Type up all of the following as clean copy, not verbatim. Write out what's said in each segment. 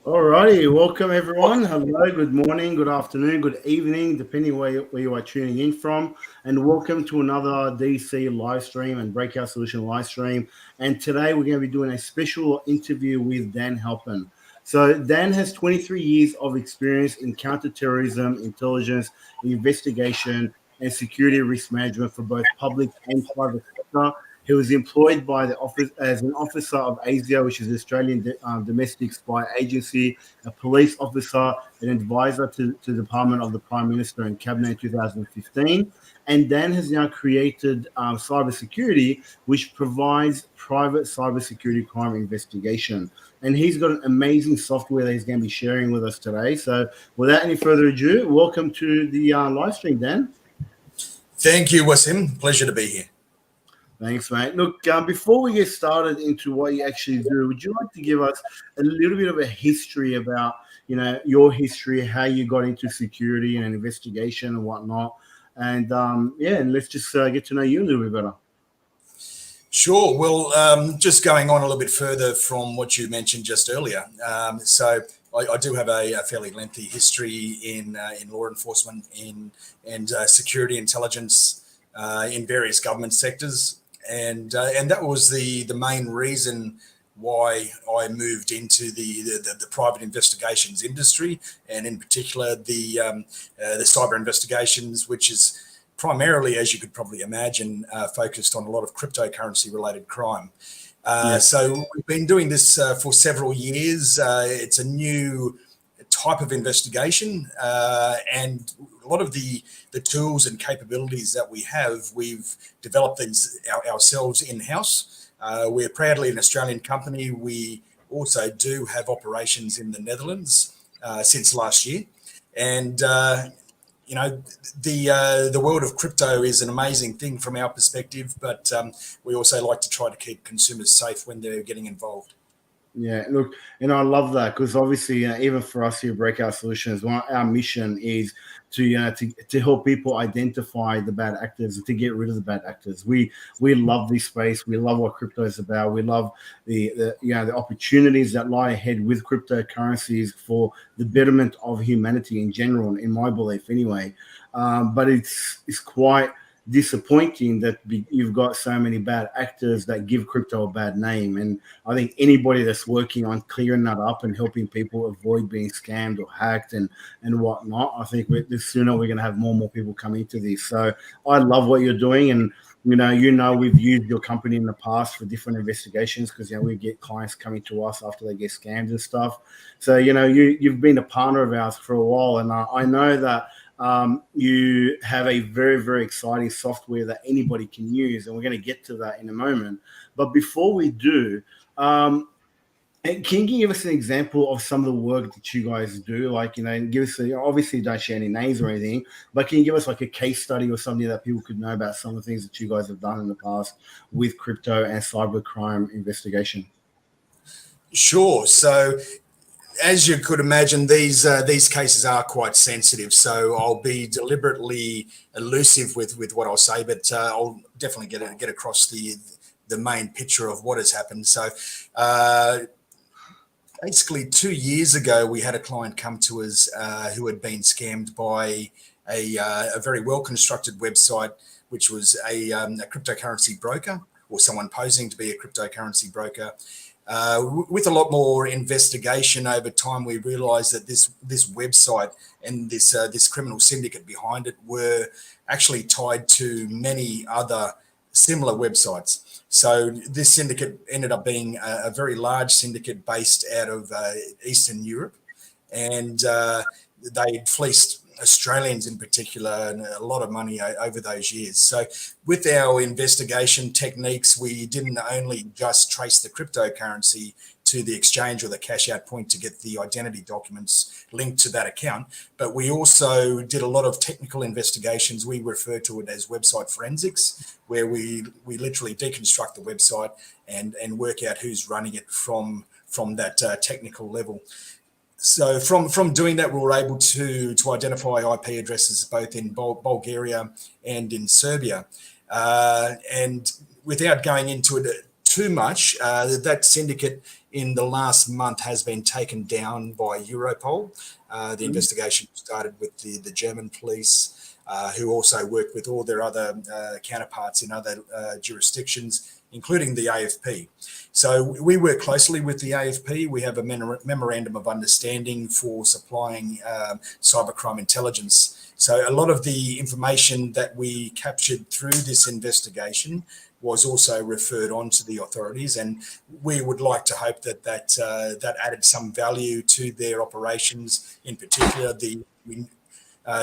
Alrighty, welcome everyone. Hello, good morning, good afternoon, good evening, depending where you are tuning in from. And welcome to another DC live stream and Breakout Solution live stream. And today we're going to be doing a special interview with Dan Halpin. So Dan has 23 years of experience in counterterrorism, intelligence, investigation, and security risk management for both public and private sector. He was employed by the office as an officer of ASIO, which is the Australian Domestic Spy Agency, a police officer, an advisor to the Department of the Prime Minister and Cabinet in 2015. And Dan has now created cybersecurity, which provides private cybersecurity crime investigation. And he's got an amazing software that he's going to be sharing with us today. So without any further ado, welcome to the live stream, Dan. Thank you, Wasim. Pleasure to be here. Thanks, mate. Look, before we get started into what you actually do, would you like to give us a little bit of a history about, your history, how you got into security and investigation and whatnot? And and let's just get to know you a little bit better. Sure. Well, just going on a little bit further from what you mentioned just earlier. So I do have a fairly lengthy history in law enforcement, and security intelligence in various government sectors. And that was the main reason why I moved into the private investigations industry, and in particular the cyber investigations, which is primarily, as you could probably imagine, focused on a lot of cryptocurrency related crime. So we've been doing this for several years. It's a new type of investigation, and a lot of the tools and capabilities that we have, we've developed these ourselves in-house. We're proudly an Australian company. We also do have operations in the Netherlands since last year. And, the world of crypto is an amazing thing from our perspective, but we also like to try to keep consumers safe when they're getting involved. Yeah, look, and I love that because obviously, even for us here at Breakout Solutions, our mission is to help people identify the bad actors and to get rid of the bad actors. We love this space. We love what crypto is about. We love the opportunities that lie ahead with cryptocurrencies for the betterment of humanity in general, in my belief, anyway. But it's quite disappointing that you've got so many bad actors that give crypto a bad name. And I think anybody that's working on clearing that up and helping people avoid being scammed or hacked and whatnot, I think the sooner we're going to have more and more people come into this. So I love what you're doing. And we've used your company in the past for different investigations because we get clients coming to us after they get scammed and stuff. So you've been a partner of ours for a while, and I know that you have a very, very exciting software that anybody can use, and we're going to get to that in a moment. But before we do, can you give us an example of some of the work that you guys do? Give us obviously don't share any names or anything, but can you give us like a case study or something that people could know about some of the things that you guys have done in the past with crypto and cybercrime investigation? Sure. So, as you could imagine, these cases are quite sensitive, so I'll be deliberately elusive with what I'll say, but I'll definitely get across the main picture of what has happened. So basically 2 years ago, we had a client come to us who had been scammed by a very well-constructed website, which was a cryptocurrency broker, or someone posing to be a cryptocurrency broker. With a lot more investigation over time, we realised that this website and this criminal syndicate behind it were actually tied to many other similar websites. So this syndicate ended up being a very large syndicate based out of Eastern Europe, and they'd fleeced Australians in particular and a lot of money over those years. So with our investigation techniques, we didn't only just trace the cryptocurrency to the exchange or the cash out point to get the identity documents linked to that account, but we also did a lot of technical investigations. We refer to it as website forensics, where we literally deconstruct the website and work out who's running it from that technical level. So from doing that, we were able to identify IP addresses both in Bulgaria and in Serbia. And without going into it too much. That syndicate in the last month has been taken down by Europol. The investigation started with the German police, who also work with all their other counterparts in other jurisdictions, including the AFP. So we work closely with the AFP. We have a memorandum of understanding for supplying cybercrime intelligence. So a lot of the information that we captured through this investigation was also referred on to the authorities, and we would like to hope that that added some value to their operations. In particular, we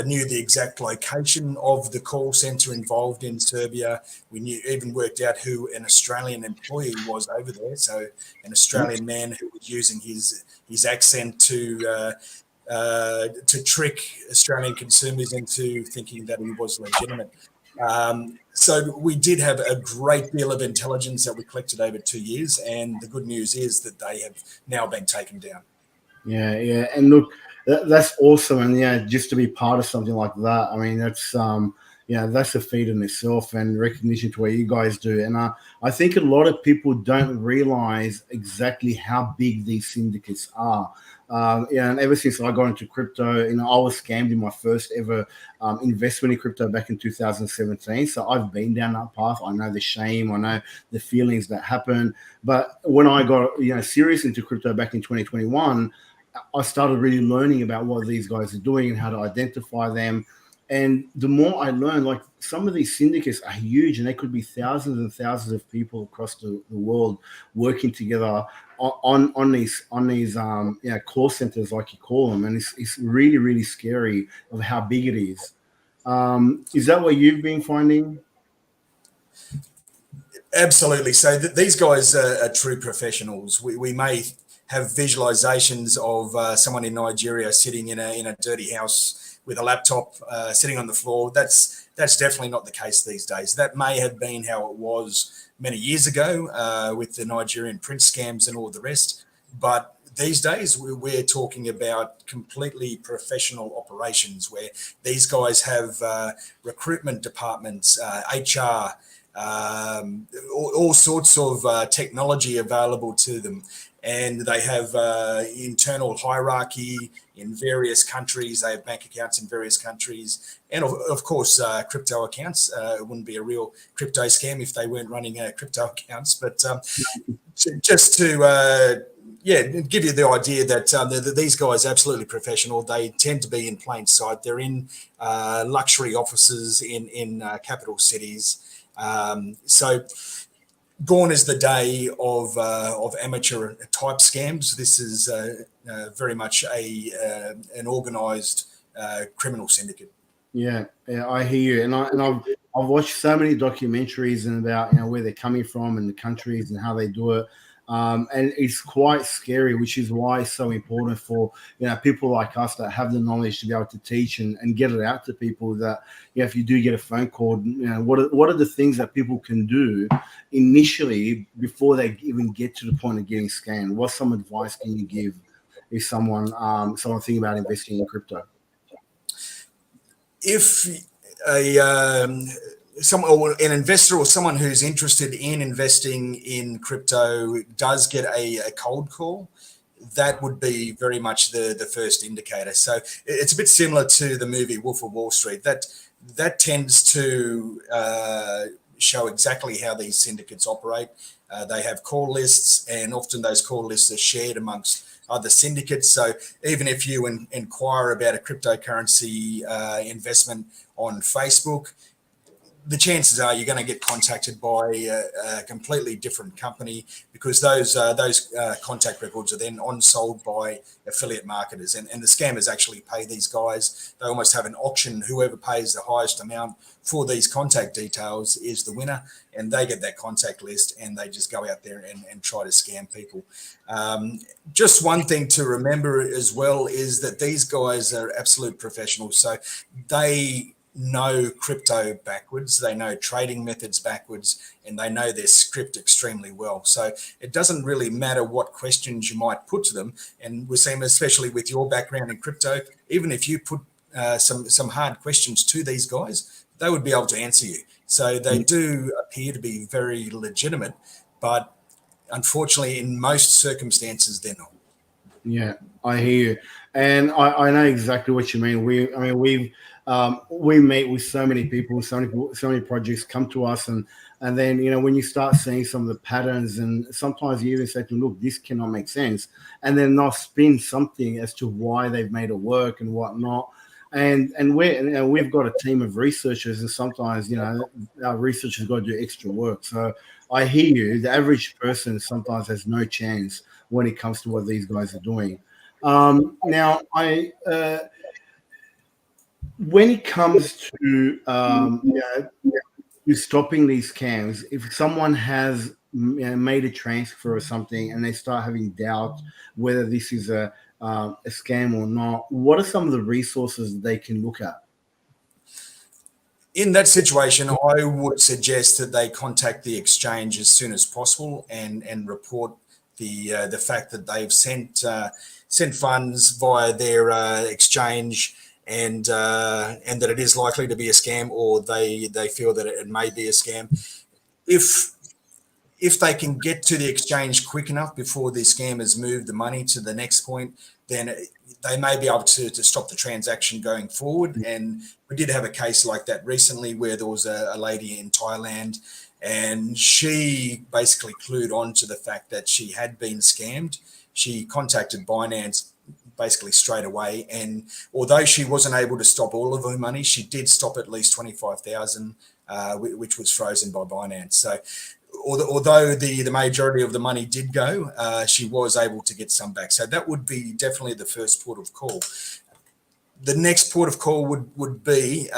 knew the exact location of the call centre involved in Serbia. We even worked out who an Australian employee was over there, so an Australian man who was using his accent to trick Australian consumers into thinking that he was legitimate. So we did have a great deal of intelligence that we collected over 2 years, and the good news is that they have now been taken down. Yeah, and look, that's awesome, and just to be part of something like that, I mean, that's that's a feat in itself, and recognition to what you guys do. And I think a lot of people don't realize exactly how big these syndicates are. And ever since I got into crypto, I was scammed in my first ever investment in crypto back in 2017. So I've been down that path. I know the shame, I know the feelings that happen. But when I got serious into crypto back in 2021, I started really learning about what these guys are doing and how to identify them. And the more I learned, like, some of these syndicates are huge, and they could be thousands and thousands of people across the world working together on these call centers, like you call them. And it's really, really scary of how big it is. Is that what you've been finding? Absolutely. So these guys are true professionals. We may have visualizations of someone in Nigeria sitting in a dirty house with a laptop sitting on the floor. That's definitely not the case these days. That may have been how it was many years ago with the Nigerian print scams and all the rest. But these days, we're talking about completely professional operations where these guys have recruitment departments, HR, all sorts of technology available to them. And they have internal hierarchy in various countries. They have bank accounts in various countries. And of course, crypto accounts. It wouldn't be a real crypto scam if they weren't running crypto accounts. But just to give you the idea that these guys are absolutely professional. They tend to be in plain sight. They're in luxury offices in capital cities. So gone is the day of amateur type scams. This is very much an organised criminal syndicate. Yeah, I hear you, and I've watched so many documentaries and about where they're coming from and the countries and how they do it. And it's quite scary, which is why it's so important for people like us that have the knowledge to be able to teach and get it out to people that if you do get a phone call, what are the things that people can do initially before they even get to the point of getting scammed? What some advice can you give if someone thinking about investing in crypto? If an investor or someone who's interested in investing in crypto does get a cold call, that would be very much the first indicator. So it's a bit similar to the movie Wolf of Wall Street. That tends to show exactly how these syndicates operate. They have call lists, and often those call lists are shared amongst other syndicates. So even if you inquire about a cryptocurrency investment on Facebook, the chances are you're going to get contacted by a completely different company, because those contact records are then on-sold by affiliate marketers. And the scammers actually pay these guys. They almost have an auction. Whoever pays the highest amount for these contact details is the winner, and they get that contact list, and they just go out there and try to scam people. Just one thing to remember as well is that these guys are absolute professionals. So they know crypto backwards, they know trading methods backwards, and they know their script extremely well. So it doesn't really matter what questions you might put to them. And we're seeing, especially with your background in crypto, even if you put some hard questions to these guys, they would be able to answer you. So they do appear to be very legitimate, but unfortunately, in most circumstances, they're not. Yeah, I hear you, and I know exactly what you mean. We meet with so many people, so many projects come to us, and then when you start seeing some of the patterns, and sometimes you even say to them, look, this cannot make sense, and then they'll spin something as to why they've made it work and whatnot. And we've got a team of researchers, and sometimes our researchers got to do extra work. So I hear you. The average person sometimes has no chance when it comes to what these guys are doing. Now, when it comes to stopping these scams, if someone has made a transfer or something and they start having doubt whether this is a scam or not, what are some of the resources they can look at? In that situation, I would suggest that they contact the exchange as soon as possible and report the fact that they've sent funds via their exchange, and that it is likely to be a scam, or they feel that it may be a scam. If they can get to the exchange quick enough before the scammers move the money to the next point, then they may be able to stop the transaction going forward. And we did have a case like that recently where there was a lady in Thailand, and she basically clued on to the fact that she had been scammed. She contacted Binance basically straight away, and although she wasn't able to stop all of her money, she did stop at least 25,000, which was frozen by Binance. So although the majority of the money did go, she was able to get some back. So that would be definitely the first port of call. The next port of call would be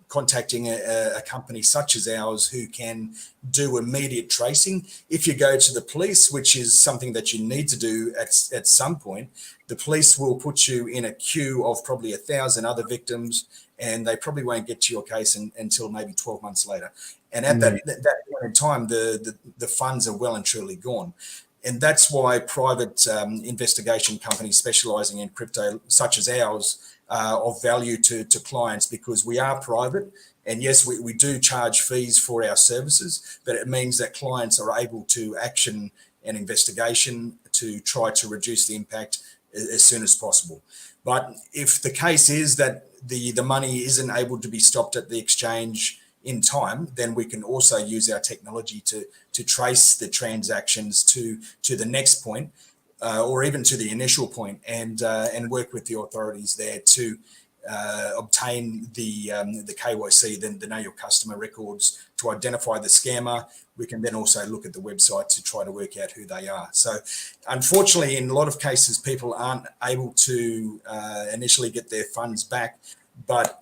contacting a company such as ours who can do immediate tracing. If you go to the police, which is something that you need to do at some point, the police will put you in a queue of probably 1,000 other victims, and they probably won't get to your case until maybe 12 months later. And at that point in time, the funds are well and truly gone. And that's why private investigation companies specializing in crypto, such as ours, are of value to clients, because we are private. And yes, we do charge fees for our services, but it means that clients are able to action an investigation to try to reduce the impact as soon as possible. But if the case is that the money isn't able to be stopped at the exchange in time, then we can also use our technology to trace the transactions to the next point, or even to the initial point, and work with the authorities there to obtain the KYC, then the Know Your Customer records, to identify the scammer. We can then also look at the website to try to work out who they are. So unfortunately, in a lot of cases, people aren't able to initially get their funds back, but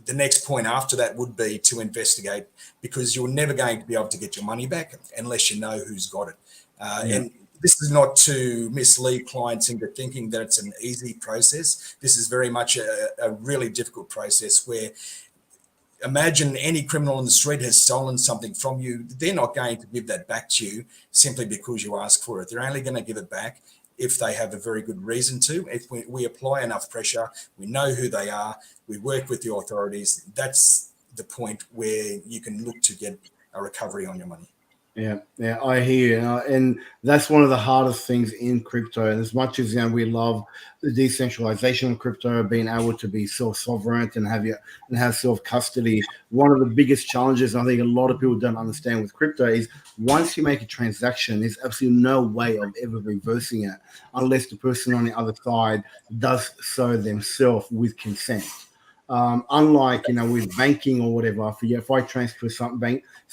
the next point after that would be to investigate, because you're never going to be able to get your money back unless you know who's got it. And this is not to mislead clients into thinking that it's an easy process. This is very much a really difficult process, where imagine any criminal on the street has stolen something from you. They're not going to give that back to you simply because you ask for it. They're only going to give it back if they have a very good reason to. If we apply enough pressure, we know who they are, we work with the authorities, that's the point where you can look to get a recovery on your money. Yeah, I hear you. And that's one of the hardest things in crypto. And as much as we love the decentralization of crypto, being able to be self-sovereign and have self-custody, one of the biggest challenges I think a lot of people don't understand with crypto is once you make a transaction, there's absolutely no way of ever reversing it unless the person on the other side does so themselves with consent. Unlike with banking or whatever, if I transfer some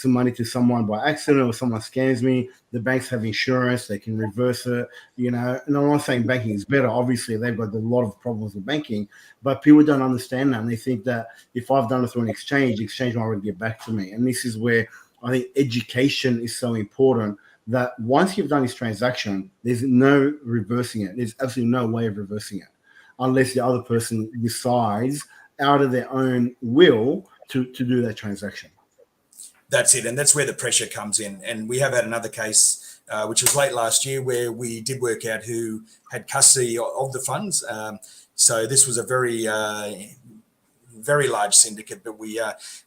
money to someone by accident, or someone scams me, the banks have insurance, they can reverse it. And I'm not saying banking is better. Obviously, they've got a lot of problems with banking, but people don't understand that, and they think that if I've done it through an exchange, the exchange might already get back to me. And this is where I think education is so important. That once you've done this transaction, there's no reversing it. There's absolutely no way of reversing it unless the other person decides out of their own will to do that transaction. That's it. And that's where the pressure comes in. And we have had another case, which was late last year, where we did work out who had custody of the funds. So this was a very very large syndicate, but we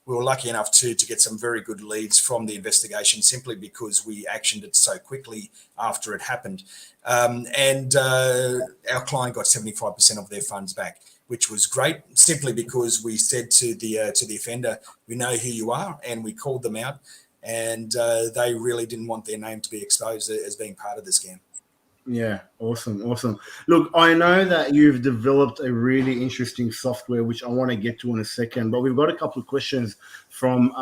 were lucky enough to get some very good leads from the investigation simply because we actioned it so quickly after it happened. And our client got 75% of their funds back, which was great, simply because we said to the offender, we know who you are, and we called them out, and they really didn't want their name to be exposed as being part of the scam. Yeah, awesome. Look, I know that you've developed a really interesting software, which I want to get to in a second, but we've got a couple of questions from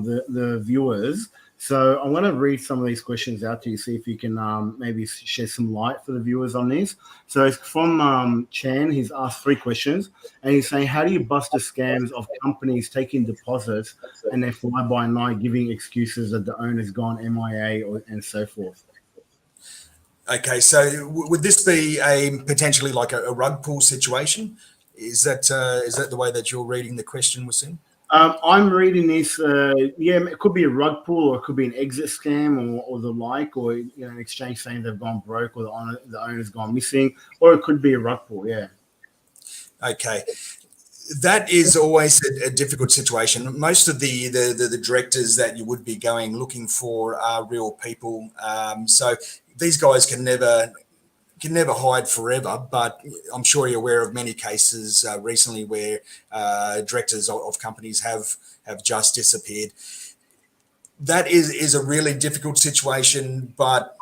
the viewers. So I'm going to read some of these questions out to you, see if you can maybe shed some light for the viewers on this. So it's from Chan. He's asked 3 questions, and he's saying, how do you bust the scams of companies taking deposits and then fly by night giving excuses that the owner's gone MIA and so forth? Okay, so would this be a potentially like a rug pull situation? Is that the way that you're reading the question, Wasim? I'm reading this. It could be a rug pull, or it could be an exit scam, or the like, or an exchange saying they've gone broke, or the owner's gone missing, or it could be a rug pull. Yeah. Okay. That is always a difficult situation. Most of the directors that you would be looking for are real people. So these guys can never hide forever, but I'm sure you're aware of many cases recently where directors of companies have just disappeared. That is a really difficult situation, but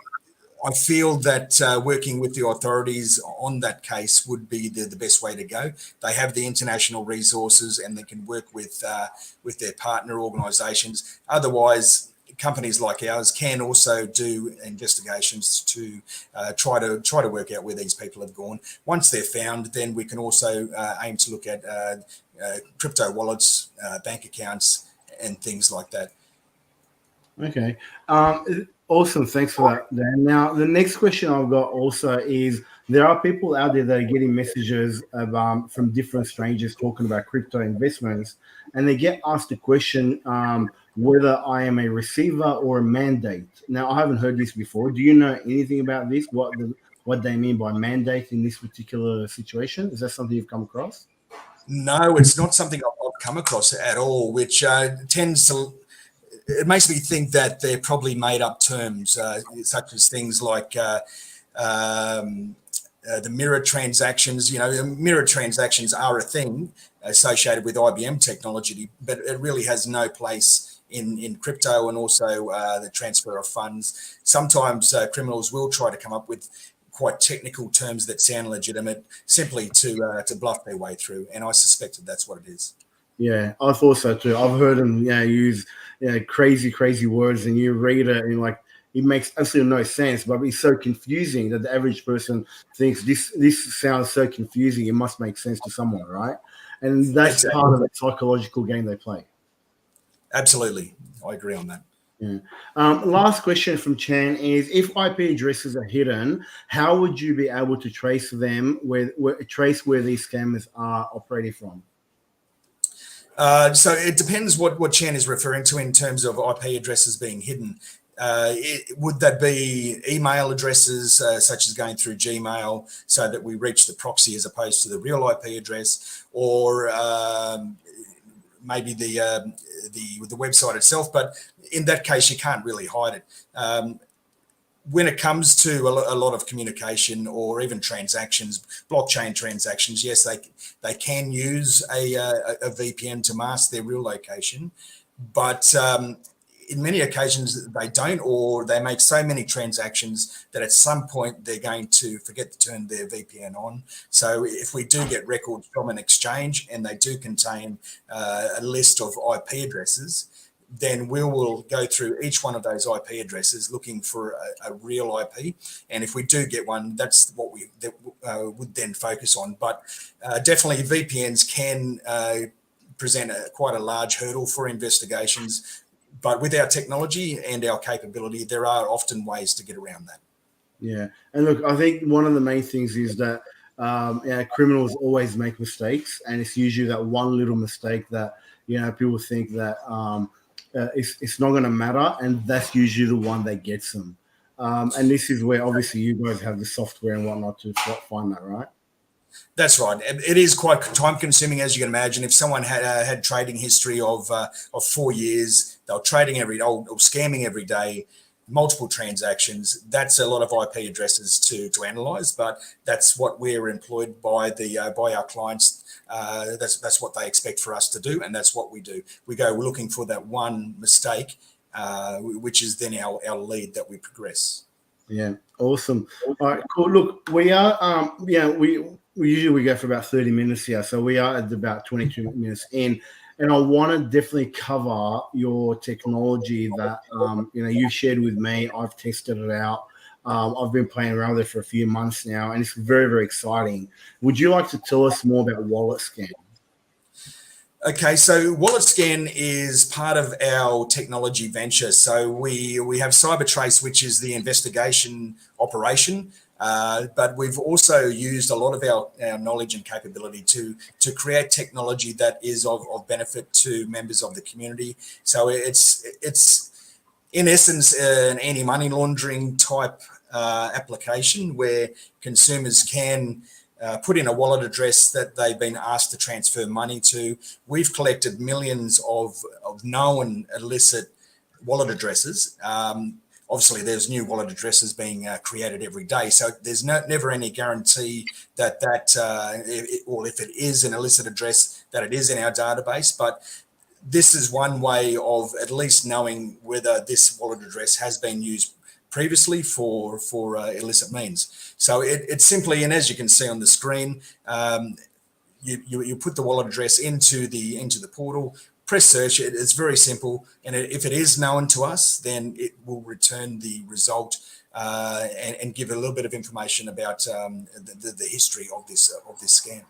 I feel that working with the authorities on that case would be the best way to go. They have the international resources, and they can work with their partner organisations. Otherwise, companies like ours can also do investigations to try to work out where these people have gone. Once they're found, then we can also aim to look at crypto wallets, bank accounts, and things like that. Okay. Awesome. Thanks for that, Dan. Now, the next question I've got also is, there are people out there that are getting messages from different strangers talking about crypto investments, and they get asked the question whether I am a receiver or a mandate. Now, I haven't heard this before. Do you know anything about this? What they mean by mandate in this particular situation? Is that something you've come across? No, it's not something I've come across at all, which it makes me think that they're probably made up terms, such as things like the mirror transactions. Mirror transactions are a thing associated with IBM technology, but it really has no place in crypto, and also the transfer of funds. Sometimes criminals will try to come up with quite technical terms that sound legitimate simply to bluff their way through, and I suspect that's what it is. Yeah, I thought so too. I've heard them use crazy words, and you read it and it makes absolutely no sense, but it's so confusing that the average person thinks this sounds so confusing, it must make sense to someone, right? And that's exactly part of the psychological game they play. Absolutely, I agree on that. Yeah. Last question from Chan is, if IP addresses are hidden, how would you be able to trace them, trace where these scammers are operating from? So it depends what Chan is referring to in terms of IP addresses being hidden. Would that be email addresses, such as going through Gmail, so that we reach the proxy as opposed to the real IP address, or maybe the website itself? But in that case, you can't really hide it. When it comes to a lot of communication or even transactions, blockchain transactions, yes, they can use a VPN to mask their real location, but in many occasions they don't, or they make so many transactions that at some point they're going to forget to turn their VPN on. So if we do get records from an exchange and they do contain a list of IP addresses, then we will go through each one of those IP addresses looking for a real IP. And if we do get one, that's what we would then focus on. But definitely VPNs can present quite a large hurdle for investigations. But with our technology and our capability, there are often ways to get around that. Yeah. And look, I think one of the main things is that criminals always make mistakes. And it's usually that one little mistake that, people think that it's not going to matter, and that's usually the one that gets them. And this is where obviously you guys have the software and whatnot to find that, right? That's right. It is quite time consuming, as you can imagine. If someone had trading history of 4 years, they were trading or scamming every day, multiple transactions. That's a lot of IP addresses to analyze, but that's what we're employed by by our clients. That's what they expect for us to do, and that's what we do. We're looking for that one mistake, which is then our lead that we progress. Yeah, awesome. All right, cool. Look, we are we usually go for about 30 minutes here, so we are at about 22 minutes in, and I want to definitely cover your technology that you shared with me. I've tested it out. I've been playing around with it for a few months now, and it's very, very exciting. Would you like to tell us more about Wallet Scan? Okay, so Wallet Scan is part of our technology venture. So we have Cybertrace, which is the investigation operation, but we've also used a lot of our knowledge and capability to create technology that is of benefit to members of the community. So it's in essence an anti-money laundering type application where consumers can put in a wallet address that they've been asked to transfer money to. We've collected millions of known illicit wallet addresses. Obviously, there's new wallet addresses being created every day, so there's never any guarantee that or if it is an illicit address, that it is in our database. But this is one way of at least knowing whether this wallet address has been used previously for illicit means. So it's simply, and as you can see on the screen, you put the wallet address into the portal, press search. It's very simple, and if it is known to us, then it will return the result and give a little bit of information about the history of this scam.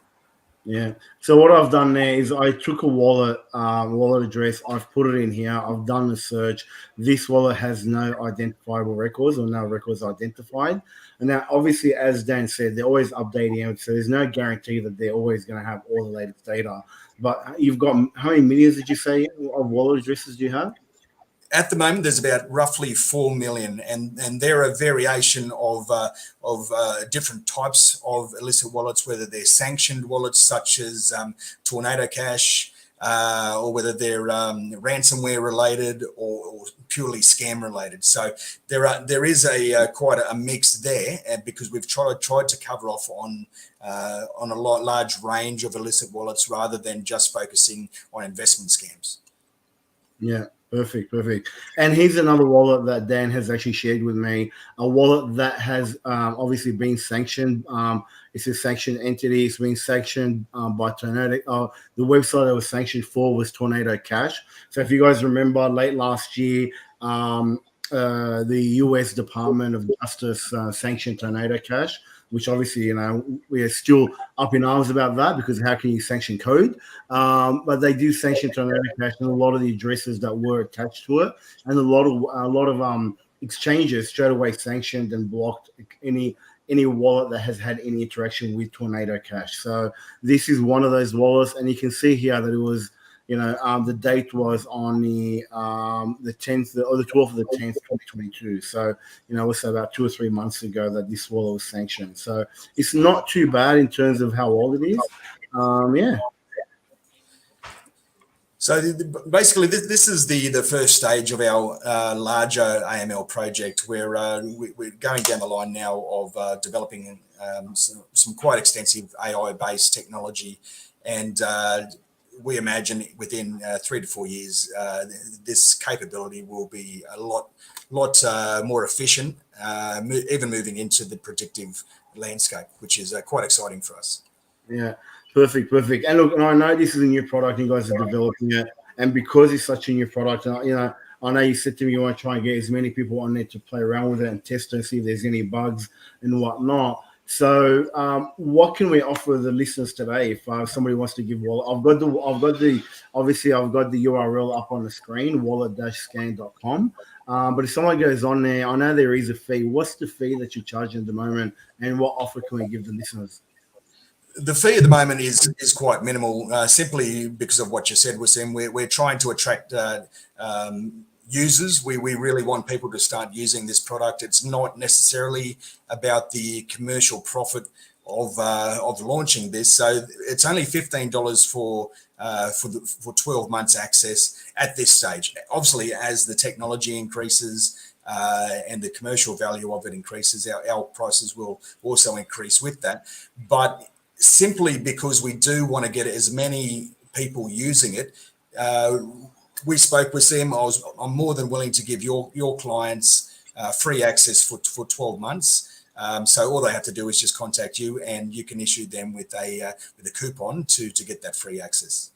Yeah. So what I've done there is I took a wallet address. I've put it in here. I've done the search. This wallet has no identifiable records or no records identified. And now, obviously, as Dan said, they're always updating it. So there's no guarantee that they're always going to have all the latest data. But you've got, how many millions did you say of wallet addresses do you have? At the moment, there's about roughly 4 million, and they're a variation of different types of illicit wallets, whether they're sanctioned wallets such as Tornado Cash, or whether they're ransomware related or purely scam related. So there is quite a mix there, because we've tried to cover off on a large range of illicit wallets rather than just focusing on investment scams. Yeah. Perfect. And here's another wallet that Dan has actually shared with me, a wallet that has obviously been sanctioned. It's a sanctioned entity. It's been sanctioned by Tornado. The website that was sanctioned for was Tornado Cash. So if you guys remember, late last year, the US Department of Justice sanctioned Tornado Cash, which obviously, we are still up in arms about that, because how can you sanction code? But they do sanction Tornado Cash and a lot of the addresses that were attached to it, and a lot of exchanges straight away sanctioned and blocked any wallet that has had any interaction with Tornado Cash. So this is one of those wallets, and you can see here that it was, the date was on the 10th or the 12th of the 10th, 2022. So, it's about 2 or 3 months ago that this wallet was sanctioned. So it's not too bad in terms of how old it is. Yeah. So basically, this is the first stage of our larger AML project, where we're going down the line now of developing some quite extensive AI-based technology, and we imagine within 3 to 4 years, this capability will be a lot more efficient, even moving into the predictive landscape, which is quite exciting for us. Yeah, perfect. And look, and I know this is a new product, you guys are developing it, and because it's such a new product, I know you said to me you want to try and get as many people on there to play around with it and test it and see if there's any bugs and whatnot. So, what can we offer the listeners today if somebody wants to give wallet? I've got the URL up on the screen, wallet-scan.com. But if someone goes on there, I know there is a fee. What's the fee that you're charging at the moment, and what offer can we give the listeners? The fee at the moment is quite minimal, simply because of what you said, Wasim. We're trying to attract users. We really want people to start using this product. It's not necessarily about the commercial profit of launching this. So it's only $15 for 12 months access at this stage. Obviously, as the technology increases and the commercial value of it increases, our prices will also increase with that. But simply because we do want to get as many people using it, we spoke with them. I'm more than willing to give your clients free access for 12 months. So all they have to do is just contact you, and you can issue them with a coupon to get that free access.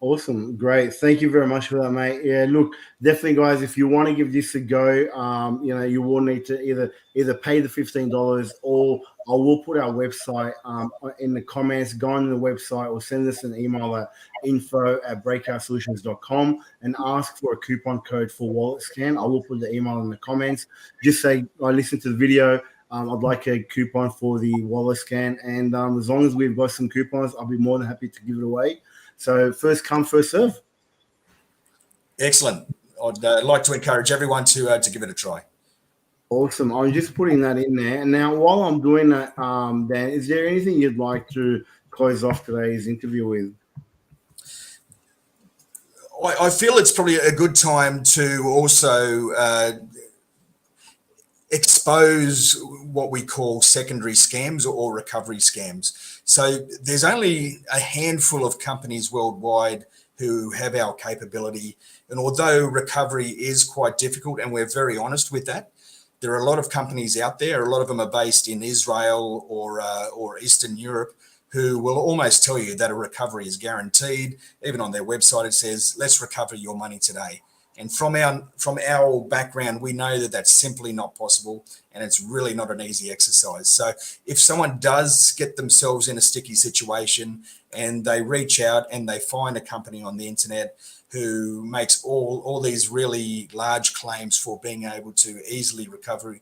Awesome. Great. Thank you very much for that, mate. Yeah, look, definitely, guys, if you want to give this a go, you will need to either pay the $15, or I will put our website in the comments. Go on the website or send us an email at info@breakoutsolutions.com and ask for a coupon code for wallet scan. I will put the email in the comments. Just say, I listened to the video. I'd like a coupon for the wallet scan. And as long as we've got some coupons, I'll be more than happy to give it away. So first come, first serve. Excellent. I'd like to encourage everyone to give it a try. Awesome. I'm just putting that in there. And now, while I'm doing that, Dan, is there anything you'd like to close off today's interview with? I feel it's probably a good time to also expose what we call secondary scams or recovery scams. So there's only a handful of companies worldwide who have our capability. And although recovery is quite difficult, and we're very honest with that, there are a lot of companies out there. A lot of them are based in Israel or Eastern Europe, who will almost tell you that a recovery is guaranteed. Even on their website, it says, let's recover your money today. And from our background, we know that that's simply not possible, and it's really not an easy exercise. So if someone does get themselves in a sticky situation and they reach out and they find a company on the internet who makes all these really large claims for being able to easily recover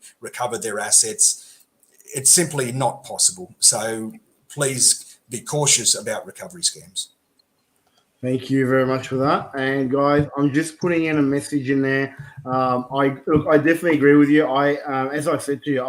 their assets, it's simply not possible. So please be cautious about recovery scams. Thank you very much for that. And guys, I'm just putting in a message in there. I definitely agree with you. As I said to you,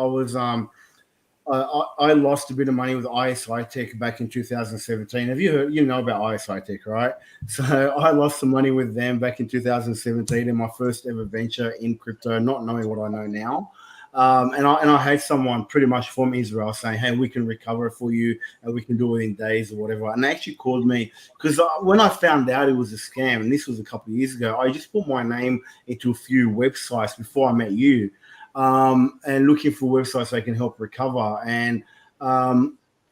I lost a bit of money with ISI Tech back in 2017. Have you heard? You know about ISI Tech, right? So I lost some money with them back in 2017 in my first ever venture in crypto, not knowing what I know now. And I had someone pretty much from Israel saying, hey, we can recover it for you and we can do it in days or whatever. And they actually called me because when I found out it was a scam, and this was a couple of years ago, I just put my name into a few websites before I met you, and looking for websites that can help recover. And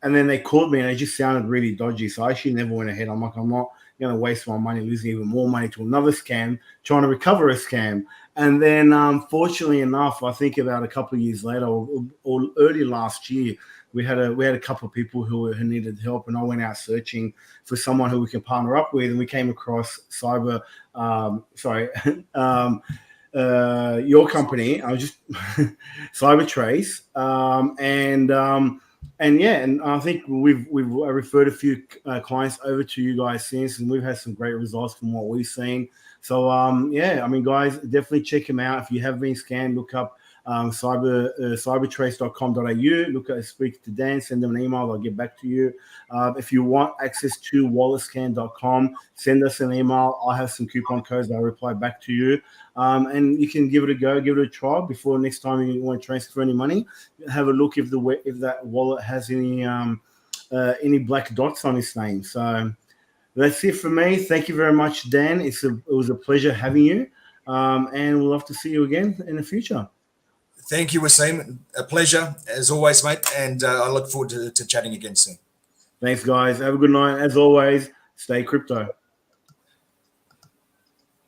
then they called me and it just sounded really dodgy. So I actually never went ahead. I'm like, I'm not going to waste my money losing even more money to another scam, trying to recover a scam. And then, fortunately enough, I think about a couple of years later, or early last year, we had a couple of people who needed help, and I went out searching for someone who we can partner up with, and we came across your company. I was just Cybertrace, and I think we've referred a few clients over to you guys since, and we've had some great results from what we've seen. So guys, definitely check them out. If you have been scammed, look up cybertrace.com.au. Speak to Dan, send them an email, I'll get back to you. If you want access to walletscan.com, send us an email. I'll have some coupon codes, I'll reply back to you. And you can give it a go, give it a try before next time you want to transfer any money. Have a look if that wallet has any black dots on its name. So that's it for me. Thank you very much, Dan. It was a pleasure having you, and we'll have to see you again in the future. Thank you, Wasim. A pleasure, as always, mate, and I look forward to chatting again soon. Thanks, guys. Have a good night. As always, stay crypto.